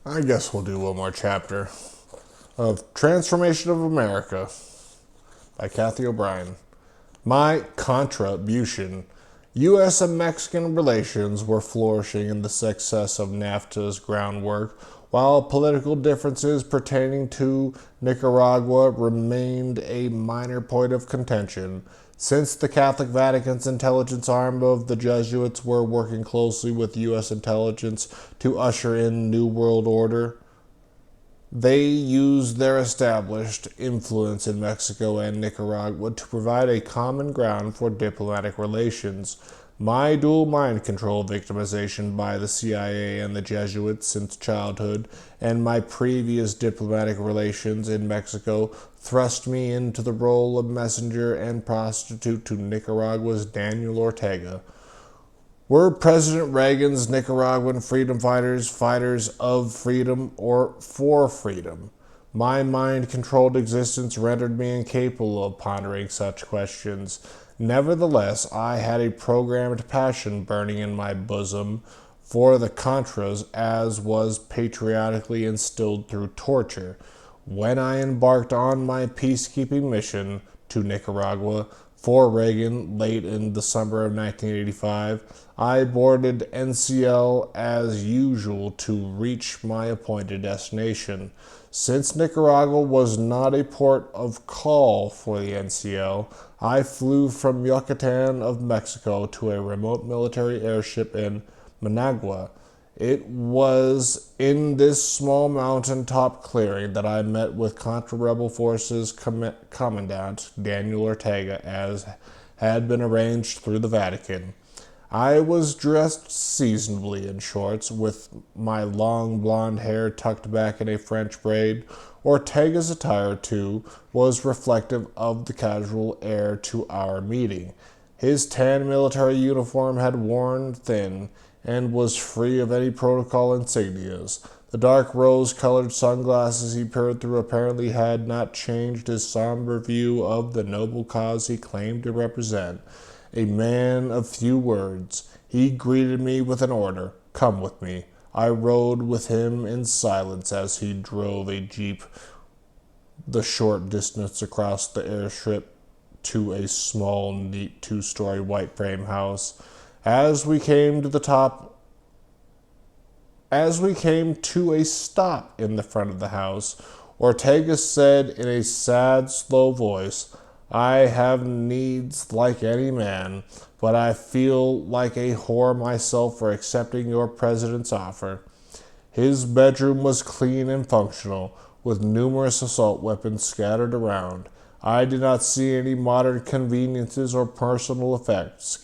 I guess we'll do one more chapter of Transformation of America by Cathy O'Brien. My Contrabution. U.S. and Mexican relations were flourishing in the success of NAFTA's groundwork, while political differences pertaining to Nicaragua remained a minor point of contention. Since the Catholic Vatican's intelligence arm of the Jesuits were working closely with U.S. intelligence to usher in New World Order, they used their established influence in Mexico and Nicaragua to provide a common ground for diplomatic relations. My dual mind control victimization by the CIA and the Jesuits since childhood, and my previous diplomatic relations in Mexico thrust me into the role of messenger and prostitute to Nicaragua's Daniel Ortega. Were President Reagan's Nicaraguan freedom fighters fighters of freedom or for freedom? My mind-controlled existence rendered me incapable of pondering such questions. Nevertheless, I had a programmed passion burning in my bosom for the Contras, as was patriotically instilled through torture. When I embarked on my peacekeeping mission to Nicaragua for Reagan late in the summer of 1985, I boarded NCL as usual to reach my appointed destination. Since Nicaragua was not a port of call for the NCL, I flew from Yucatan of Mexico to a remote military airship in Managua. It was in this small mountain-top clearing that I met with Contra-Rebel Forces Commandant Daniel Ortega, as had been arranged through the Vatican. I was dressed seasonably in shorts, with my long blonde hair tucked back in a French braid. Ortega's attire, too, was reflective of the casual air to our meeting. His tan military uniform had worn thin and was free of any protocol insignias. The dark rose-colored sunglasses he peered through apparently had not changed his somber view of the noble cause he claimed to represent. A man of few words, he greeted me with an order: "Come with me." I rode with him in silence as he drove a jeep the short distance across the airstrip to a small, neat two-story white frame house. As we came to a stop in the front of the house, Ortega said in a sad, slow voice, "I have needs like any man, but I feel like a whore myself for accepting your president's offer." His bedroom was clean and functional, with numerous assault weapons scattered around. I did not see any modern conveniences or personal effects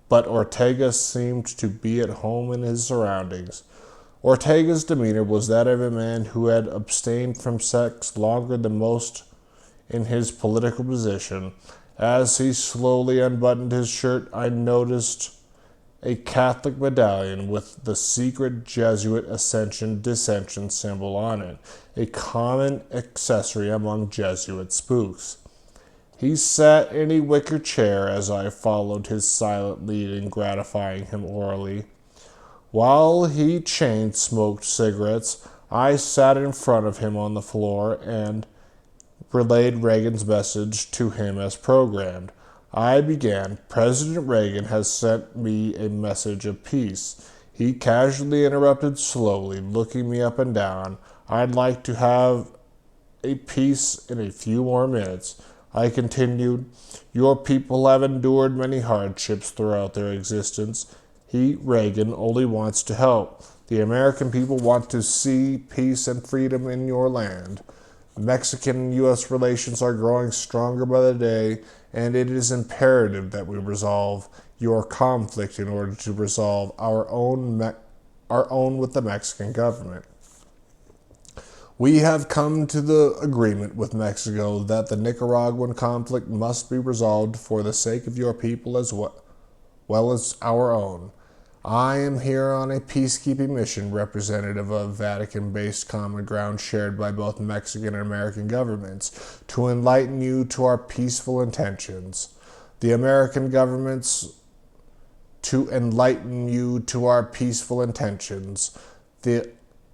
but Ortega seemed to be at home in his surroundings. Ortega's demeanor was that of a man who had abstained from sex longer than most in his political position. As he slowly unbuttoned his shirt, I noticed a Catholic medallion with the secret Jesuit Ascension-Dissension symbol on it, a common accessory among Jesuit spooks. He sat in a wicker chair as I followed his silent lead in gratifying him orally. While he chain-smoked cigarettes, I sat in front of him on the floor and relayed Reagan's message to him as programmed. I began: "President Reagan has sent me a message of peace." He casually interrupted slowly, looking me up and down. "I'd like to have a peace in a few more minutes." I continued: "Your people have endured many hardships throughout their existence. He, Reagan, only wants to help. The American people want to see peace and freedom in your land. Mexican and U.S. relations are growing stronger by the day, and it is imperative that we resolve your conflict in order to resolve our own with the Mexican government. We have come to the agreement with Mexico that the Nicaraguan conflict must be resolved for the sake of your people as well as our own. I am here on a peacekeeping mission representative of Vatican-based common ground shared by both Mexican and American governments to enlighten you to our peaceful intentions. The American governments to enlighten you to our peaceful intentions. The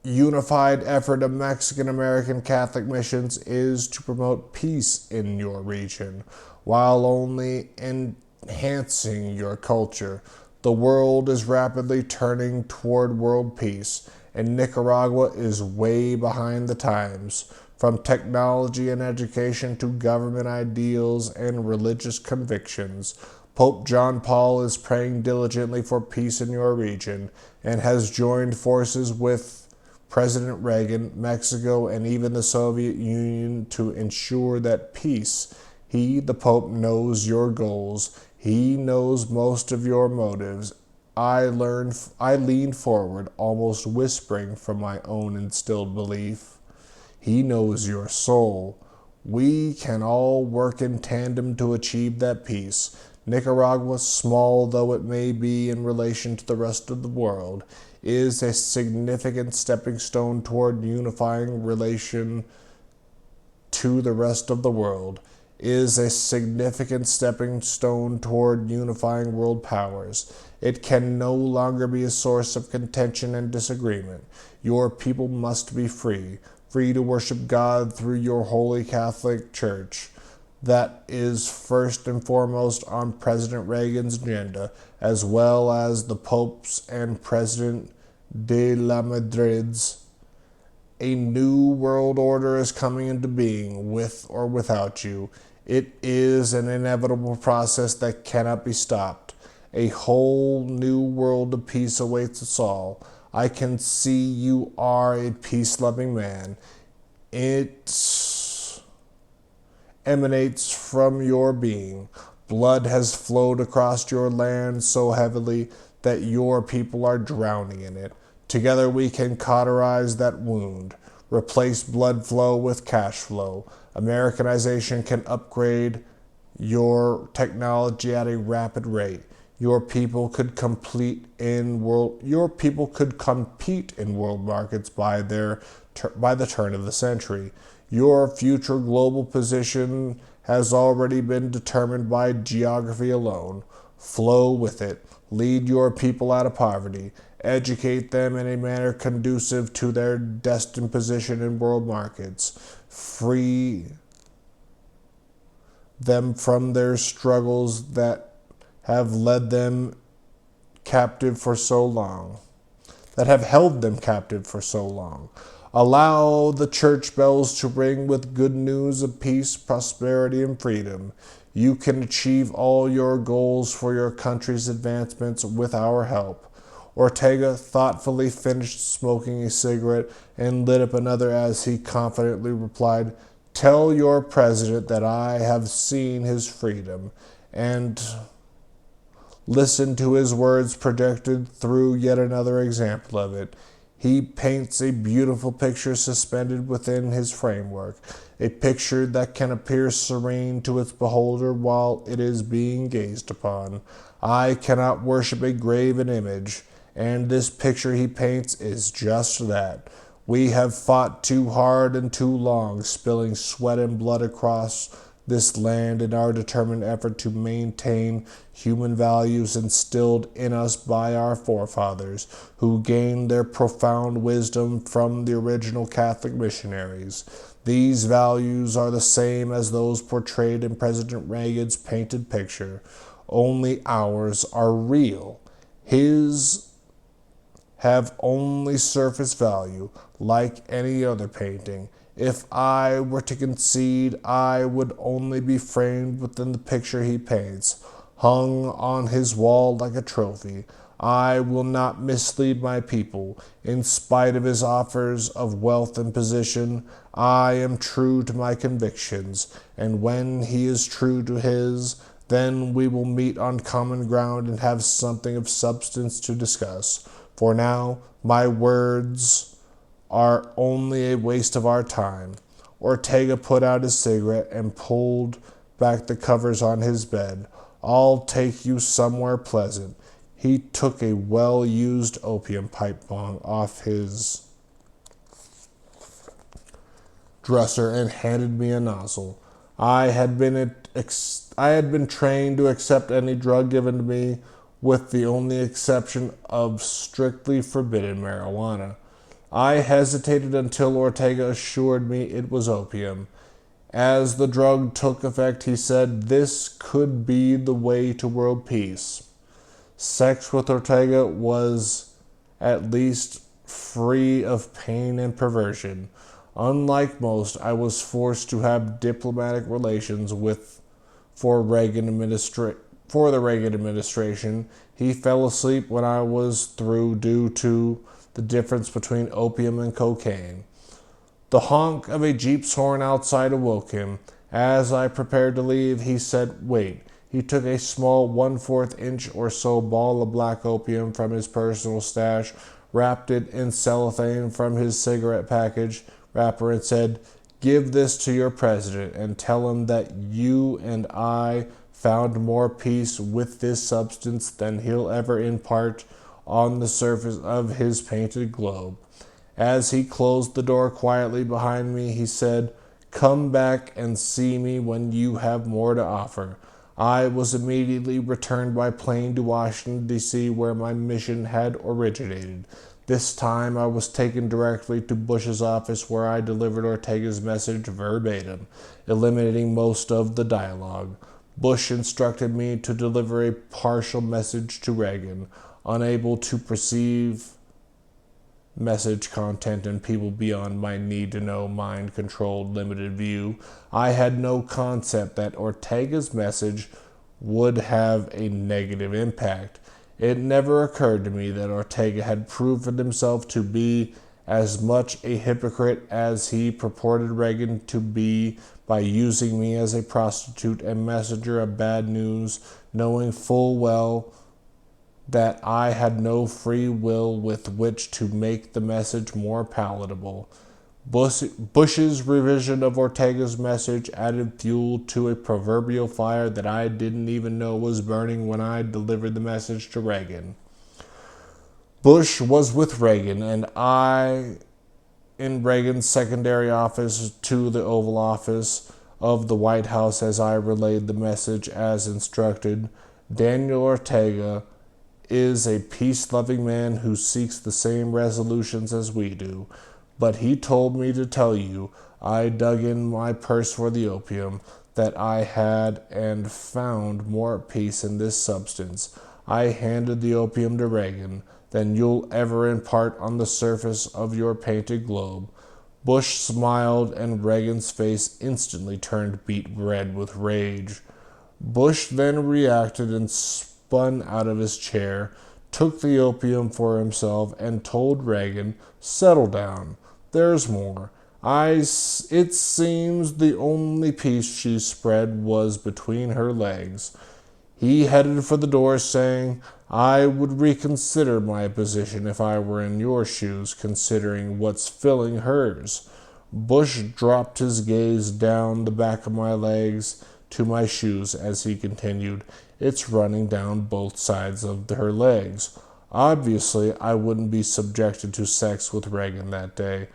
unified effort of Mexican-American Catholic missions is to promote peace in your region, while only enhancing your culture. The world is rapidly turning toward world peace, and Nicaragua is way behind the times. From technology and education to government ideals and religious convictions, Pope John Paul is praying diligently for peace in your region and has joined forces with President Reagan, Mexico, and even the Soviet Union to ensure that peace. He, the Pope, knows your goals. He knows most of your motives. I leaned forward, almost whispering from my own instilled belief. He knows your soul. We can all work in tandem to achieve that peace. Nicaragua, small though it may be in relation to the rest of the world, is a significant stepping stone toward unifying relation to the rest of the world, is a significant stepping stone toward unifying world powers. It can no longer be a source of contention and disagreement. Your people must be free, free to worship God through your holy Catholic Church. That is first and foremost on President Reagan's agenda, as well as the Pope's and President de la Madrid's. A new world order is coming into being, with or without you. It is an inevitable process that cannot be stopped. A whole new world of peace awaits us all. I can see you are a peace-loving man. It emanates from your being. Blood has flowed across your land so heavily that your people are drowning in it. Together we can cauterize that wound, replace blood flow with cash flow. Americanization can upgrade your technology at a rapid rate. Your people could compete in world markets by the turn of the century. Your future global position has already been determined by geography alone. Flow with it. Lead your people out of poverty. Educate them in a manner conducive to their destined position in world markets. Free them from their struggles that have led them captive for so long, that have held them captive for so long. Allow the church bells to ring with good news of peace, prosperity, and freedom. You can achieve all your goals for your country's advancements with our help. Ortega thoughtfully finished smoking a cigarette and lit up another as he confidently replied, "Tell your president that I have seen his freedom, and listen to his words projected through yet another example of it. He paints a beautiful picture suspended within his framework, a picture that can appear serene to its beholder while it is being gazed upon. I cannot worship a graven image, and this picture he paints is just that. We have fought too hard and too long, spilling sweat and blood across this land in our determined effort to maintain human values instilled in us by our forefathers, who gained their profound wisdom from the original Catholic missionaries. These values are the same as those portrayed in President Reagan's painted picture, only ours are real. His have only surface value, like any other painting. If I were to concede, I would only be framed within the picture he paints, hung on his wall like a trophy. I will not mislead my people. In spite of his offers of wealth and position, I am true to my convictions, and when he is true to his, then we will meet on common ground and have something of substance to discuss. For now, my words are only a waste of our time." Ortega put out his cigarette and pulled back the covers on his bed. "I'll take you somewhere pleasant." He took a well-used opium pipe bong off his dresser and handed me a nozzle. I had been trained to accept any drug given to me, with the only exception of strictly forbidden marijuana. I hesitated until Ortega assured me it was opium. As the drug took effect, he said this could be the way to world peace. Sex with Ortega was at least free of pain and perversion. Unlike most, I was forced to have diplomatic relations with for the Reagan administration. He fell asleep when I was through due to the difference between opium and cocaine. The honk of a Jeep's horn outside awoke him. As I prepared to leave, he said, "Wait." He took a small 1/4 inch or so ball of black opium from his personal stash, wrapped it in cellophane from his cigarette package wrapper, and said, "Give this to your president and tell him that you and I found more peace with this substance than he'll ever impart on the surface of his painted globe." As he closed the door quietly behind me, he said, "Come back and see me when you have more to offer." I was immediately returned by plane to Washington, D.C., where my mission had originated. This time I was taken directly to Bush's office, where I delivered Ortega's message verbatim, eliminating most of the dialogue. Bush instructed me to deliver a partial message to Reagan. Unable to perceive message content and people beyond my need-to-know, mind-controlled, limited view, I had no concept that Ortega's message would have a negative impact. It never occurred to me that Ortega had proven himself to be as much a hypocrite as he purported Reagan to be by using me as a prostitute and messenger of bad news, knowing full well that I had no free will with which to make the message more palatable. Bush's revision of Ortega's message added fuel to a proverbial fire that I didn't even know was burning when I delivered the message to Reagan. Bush was with Reagan, and I in Reagan's secondary office to the Oval Office of the White House as I relayed the message as instructed. Daniel Ortega is a peace-loving man who seeks the same resolutions as we do. But he told me to tell you, I dug in my purse for the opium, that I had and found more peace in this substance. I handed the opium to Reagan than you'll ever impart on the surface of your painted globe. Bush smiled, and Reagan's face instantly turned beet red with rage. Bush then reacted and spun out of his chair, took the opium for himself, and told Reagan, "Settle down. There's more." It seems the only piece she spread was between her legs. He headed for the door, saying, "I would reconsider my position if I were in your shoes, considering what's filling hers." Bush dropped his gaze down the back of my legs to my shoes as he continued, "It's running down both sides of her legs." Obviously, I wouldn't be subjected to sex with Reagan that day.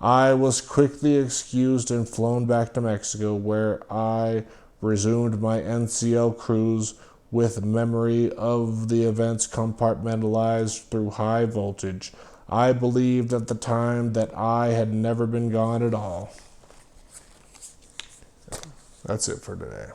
I was quickly excused and flown back to Mexico, where I resumed my NCL cruise with memory of the events compartmentalized through high voltage. I believed at the time that I had never been gone at all. That's it for today.